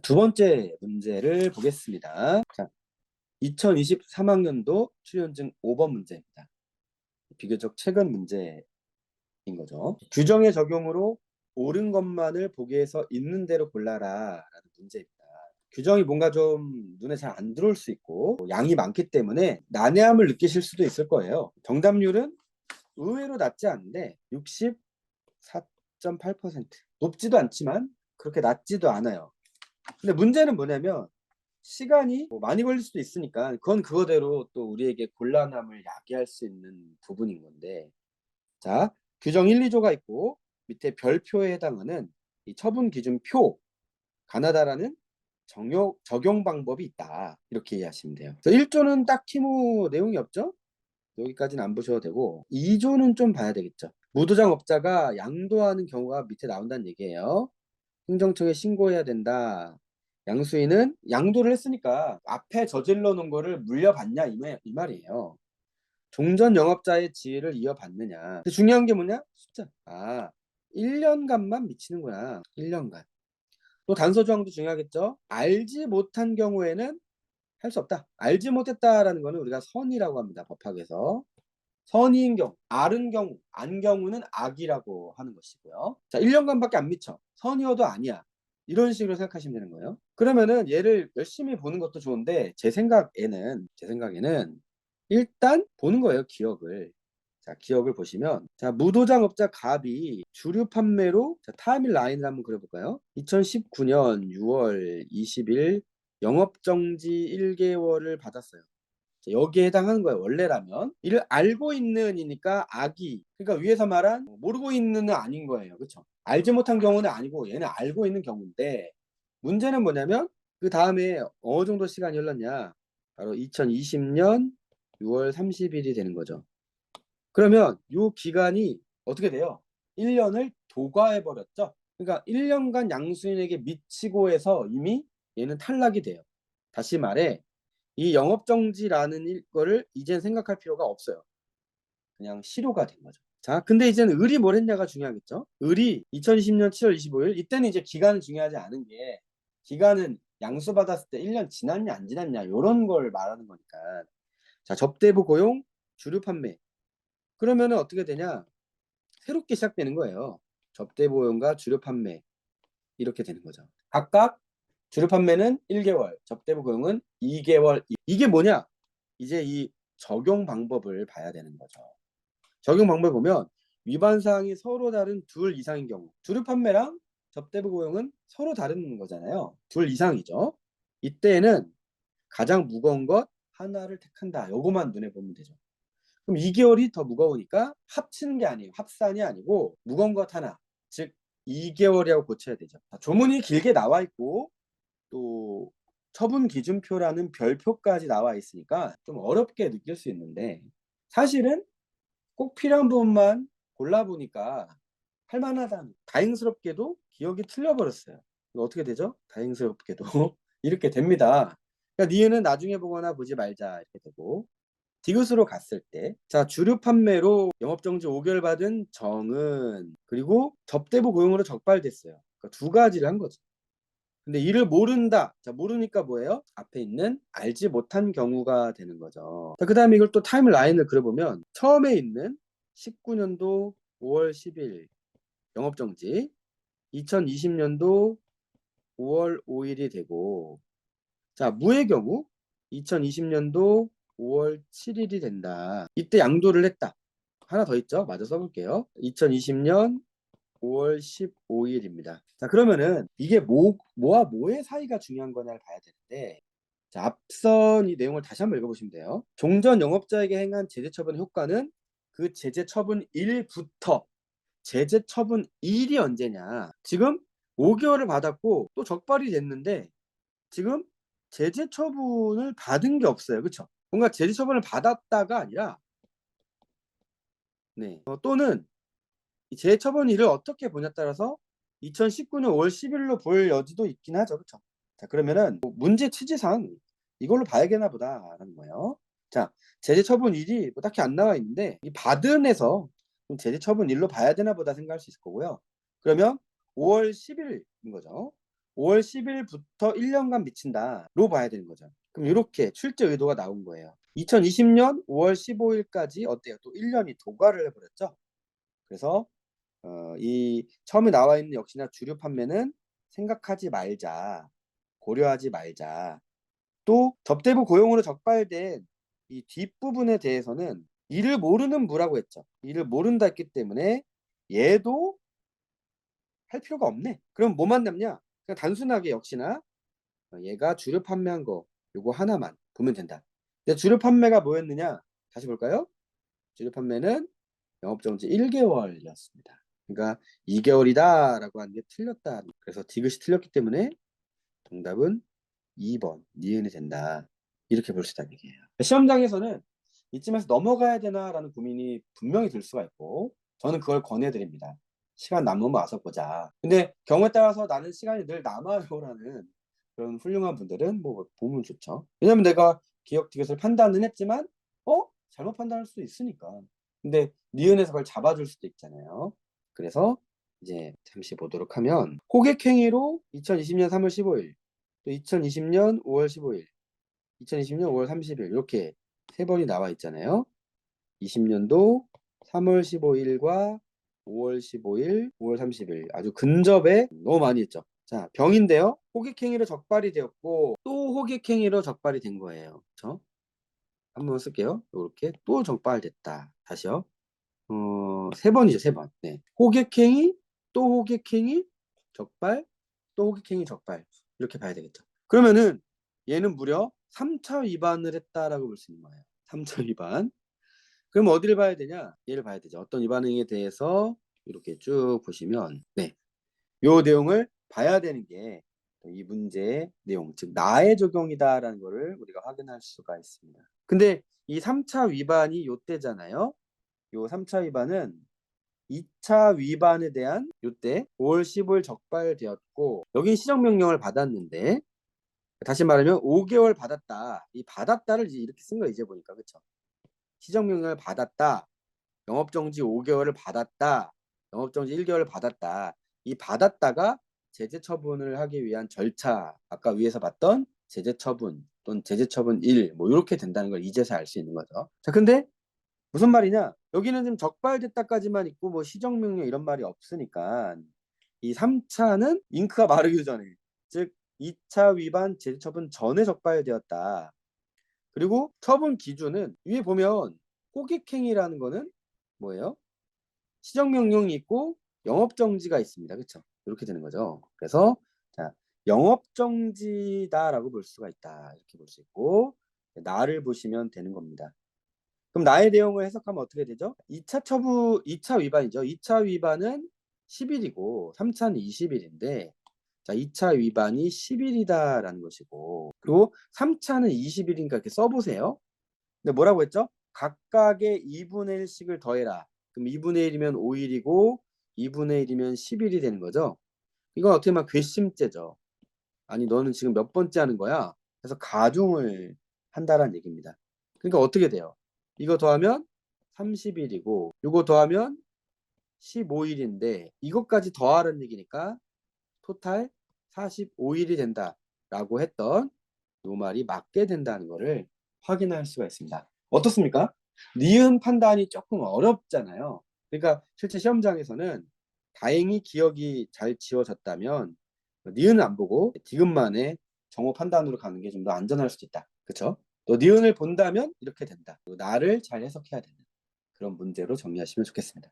두 번째 문제를 보겠습니다. 자, 2023학년도 출연증 5번 문제입니다. 비교적 최근 문제인 거죠. 규정의 적용으로 옳은 것만을 보기에서 있는 대로 골라라 라는 문제입니다. 규정이 뭔가 좀 눈에 잘 안 들어올 수 있고 양이 많기 때문에 난해함을 느끼실 수도 있을 거예요. 정답률은 의외로 낮지 않은데 64.8%. 높지도 않지만 그렇게 낮지도 않아요. 근데 문제는 뭐냐면 시간이 많이 걸릴 수도 있으니까 그건 그거대로 또 우리에게 곤란함을 야기할 수 있는 부분인 건데, 자, 규정 1, 2조가 있고 밑에 별표에 해당하는 이 처분 기준 표, 가나다라는 적용 방법이 있다, 이렇게 이해하시면 돼요. 1조는 딱히 뭐 내용이 없죠. 여기까지는 안 보셔도 되고 2조는 좀 봐야 되겠죠. 무도장 업자가 양도하는 경우가 밑에 나온다는 얘기예요. 행정청에 신고해야 된다. 양수인은 양도를 했으니까 앞에 저질러 놓은 거를 물려받냐 이 말이에요. 종전 영업자의 지위를 이어받느냐. 근데 중요한 게 뭐냐? 숫자. 1년간만 미치는구나. 1년간. 또 단서 조항도 중요하겠죠. 알지 못한 경우에는 할 수 없다. 알지 못했다라는 거는 우리가 선이라고 합니다. 법학에서. 선의인 경우, 알은 경우, 안 경우는 악이라고 하는 것이고요. 자, 1년간밖에 안 미쳐. 선의어도 아니야. 이런 식으로 생각하시면 되는 거예요. 그러면은 얘를 열심히 보는 것도 좋은데 제 생각에는 일단 보는 거예요. 기억을. 자, 기억을 보시면, 자, 무도장업자 갑이 주류 판매로, 자, 타임라인을 한번 그려볼까요? 2019년 6월 20일 영업정지 1개월을 받았어요. 여기에 해당하는 거예요. 원래라면 이를 알고 있는이니까 악이, 그러니까 위에서 말한 모르고 있는은 아닌 거예요. 그렇죠? 알지 못한 경우는 아니고 얘는 알고 있는 경우인데, 문제는 뭐냐면 그 다음에 어느 정도 시간이 흘렀냐, 바로 2020년 6월 30일이 되는 거죠. 그러면 이 기간이 어떻게 돼요? 1년을 도과해 버렸죠. 그러니까 1년간 양수인에게 미치고 해서 이미 얘는 탈락이 돼요. 다시 말해, 이 영업정지라는 거를 이젠 생각할 필요가 없어요. 그냥 실효가 된 거죠. 자, 근데 이제는 을이 뭘 했냐가 중요하겠죠. 을이 2020년 7월 25일, 이때는 이제 기간은 중요하지 않은 게, 기간은 양수받았을 때 1년 지났냐 안 지났냐 이런 걸 말하는 거니까. 자, 접대부 고용, 주류 판매. 그러면은 어떻게 되냐, 새롭게 시작되는 거예요. 접대부 고용과 주류 판매, 이렇게 되는 거죠. 각각 주류 판매는 1개월, 접대부 고용은 2개월. 이게 뭐냐? 이제 이 적용 방법을 봐야 되는 거죠. 적용 방법을 보면 위반 사항이 서로 다른 둘 이상인 경우, 주류 판매랑 접대부 고용은 서로 다른 거잖아요. 둘 이상이죠. 이때에는 가장 무거운 것 하나를 택한다. 요거만 눈에 보면 되죠. 그럼 2개월이 더 무거우니까 합치는 게 아니에요. 합산이 아니고 무거운 것 하나, 즉 2개월이라고 고쳐야 되죠. 조문이 길게 나와 있고 또 처분 기준표라는 별표까지 나와 있으니까 좀 어렵게 느낄 수 있는데, 사실은 꼭 필요한 부분만 골라보니까 할만하다. 다행스럽게도 기억이 틀려버렸어요. 이거 어떻게 되죠? 다행스럽게도 이렇게 됩니다. 그러니까 니은은 나중에 보거나 보지 말자 이렇게 되고, 디귿으로 갔을 때, 자, 주류 판매로 영업정지 5개월 받은 정은, 그리고 접대부 고용으로 적발됐어요. 그러니까 두 가지를 한 거죠. 근데 이를 모른다. 자, 모르니까 뭐예요? 앞에 있는 알지 못한 경우가 되는 거죠. 자, 그 다음에 이걸 또 타임라인을 그려보면 처음에 있는 19년도 5월 10일 영업정지, 2020년도 5월 5일이 되고, 자, 무의 경우 2020년도 5월 7일이 된다. 이때 양도를 했다. 하나 더 있죠? 마저 써볼게요. 2020년 5월 15일입니다. 자, 그러면은 이게 뭐와 뭐의 사이가 중요한 거냐를 봐야 되는데, 자, 앞선 이 내용을 다시 한번 읽어보시면 돼요. 종전 영업자에게 행한 제재 처분 효과는 그 제재 처분 일부터, 제재 처분 일이 언제냐. 지금 5개월을 받았고 또 적발이 됐는데 지금 제재 처분을 받은 게 없어요. 그렇죠? 뭔가 제재 처분을 받았다가 아니라, 네, 또는 이 재처분일을 어떻게 보냐에 따라서 2019년 5월 10일로 볼 여지도 있긴 하죠. 그렇죠? 자, 그러면은 문제 취지상 이걸로 봐야겠나 보다라는 거예요. 자, 제재처분일이 뭐 딱히 안 나와 있는데 이 받은에서 제재처분일로 봐야 되나 보다 생각할 수 있을 거고요. 그러면 5월 10일인 거죠. 5월 10일부터 1년간 미친다로 봐야 되는 거죠. 그럼 이렇게 출제 의도가 나온 거예요. 2020년 5월 15일까지 어때요? 또 1년이 도과를 해버렸죠. 그래서 이 처음에 나와 있는 역시나 주류 판매는 생각하지 말자, 고려하지 말자. 또 접대부 고용으로 적발된 이 뒷부분에 대해서는 이를 모르는 무라고 했죠. 이를 모른다 했기 때문에 얘도 할 필요가 없네. 그럼 뭐만 남냐? 그냥 단순하게 역시나 얘가 주류 판매한 거 요거 하나만 보면 된다. 근데 주류 판매가 뭐였느냐? 다시 볼까요? 주류 판매는 영업정지 1개월이었습니다. 그러니까 2개월이다 라고 하는 게 틀렸다. 그래서 디귿이 틀렸기 때문에 정답은 2번 니은이 된다. 이렇게 볼 수 있다는 얘기예요. 시험장에서는 이쯤에서 넘어가야 되나라는 고민이 분명히 들 수가 있고 저는 그걸 권해드립니다. 시간 남으면 와서 보자. 근데 경우에 따라서 나는 시간이 늘 남아요라는 그런 훌륭한 분들은 뭐 보면 좋죠. 왜냐면 내가 기억 디귿을 판단은 했지만 잘못 판단할 수도 있으니까. 근데 니은에서 그걸 잡아줄 수도 있잖아요. 그래서 이제 잠시 보도록 하면 호객행위로 2020년 3월 15일 또 2020년 5월 15일 2020년 5월 30일 이렇게 세 번이 나와 있잖아요. 20년도 3월 15일과 5월 15일, 5월 30일 아주 근접에 너무 많이 했죠. 자, 병인데요. 호객행위로 적발이 되었고 또 호객행위로 적발이 된 거예요. 그렇죠? 한번 쓸게요. 이렇게 또 적발됐다. 다시요. 세 번이죠, 세 번. 네. 호객행위, 또 호객행위, 적발, 또 호객행위, 적발. 이렇게 봐야 되겠죠. 그러면은 얘는 무려 3차 위반을 했다라고 볼 수 있는 거예요. 3차 위반. 그럼 어디를 봐야 되냐? 얘를 봐야 되죠. 어떤 위반 행위에 대해서 이렇게 쭉 보시면 네. 요 내용을 봐야 되는 게 이 문제의 내용, 즉 나의 적용이다라는 거를 우리가 확인할 수가 있습니다. 근데 이 3차 위반이 요때잖아요. 요 3차 위반은 2차 위반에 대한 요때 5월 15일 적발되었고 여긴 시정명령을 받았는데 다시 말하면 5개월 받았다. 이 받았다를 이렇게 쓴 거 이제 보니까 그쵸? 시정명령을 받았다. 영업정지 5개월을 받았다. 영업정지 1개월을 받았다. 이 받았다가 제재처분을 하기 위한 절차 아까 위에서 봤던 제재처분 또는 제재처분 1 뭐 이렇게 된다는 걸 이제서 알 수 있는 거죠. 자 근데 무슨 말이냐? 여기는 지금 적발됐다까지만 있고 뭐 시정명령 이런 말이 없으니까 이 3차는 잉크가 마르기 전에 즉 2차 위반 제재처분 전에 적발되었다. 그리고 처분 기준은 위에 보면 호객행위라는 거는 뭐예요? 시정명령이 있고 영업정지가 있습니다. 그렇죠? 이렇게 되는 거죠. 그래서 자, 영업정지다라고 볼 수가 있다. 이렇게 볼 수 있고 나를 보시면 되는 겁니다. 그럼 나의 내용을 해석하면 어떻게 되죠? 2차 위반이죠. 2차 위반은 10일이고 3차는 20일인데 자, 2차 위반이 10일이다라는 것이고 그리고 3차는 20일이니까 이렇게 써보세요. 근데 뭐라고 했죠? 각각의 2분의 1씩을 더해라. 그럼 2분의 1이면 5일이고 2분의 1이면 10일이 되는 거죠. 이건 어떻게 보면 괘씸죄죠. 아니 너는 지금 몇 번째 하는 거야? 그래서 가중을 한다라는 얘기입니다. 그러니까 어떻게 돼요? 이거 더하면 30일이고 이거 더하면 15일인데 이것까지 더하라는 얘기니까 토탈 45일이 된다라고 했던 이 말이 맞게 된다는 것을 확인할 수가 있습니다. 어떻습니까? 니은 판단이 조금 어렵잖아요. 그러니까 실제 시험장에서는 다행히 기억이 잘 지워졌다면 니은은 안 보고 디귿만의 정오 판단으로 가는 게 좀 더 안전할 수도 있다. 그렇죠? 또 니은을 본다면 이렇게 된다. 나를 잘 해석해야 되는 그런 문제로 정리하시면 좋겠습니다.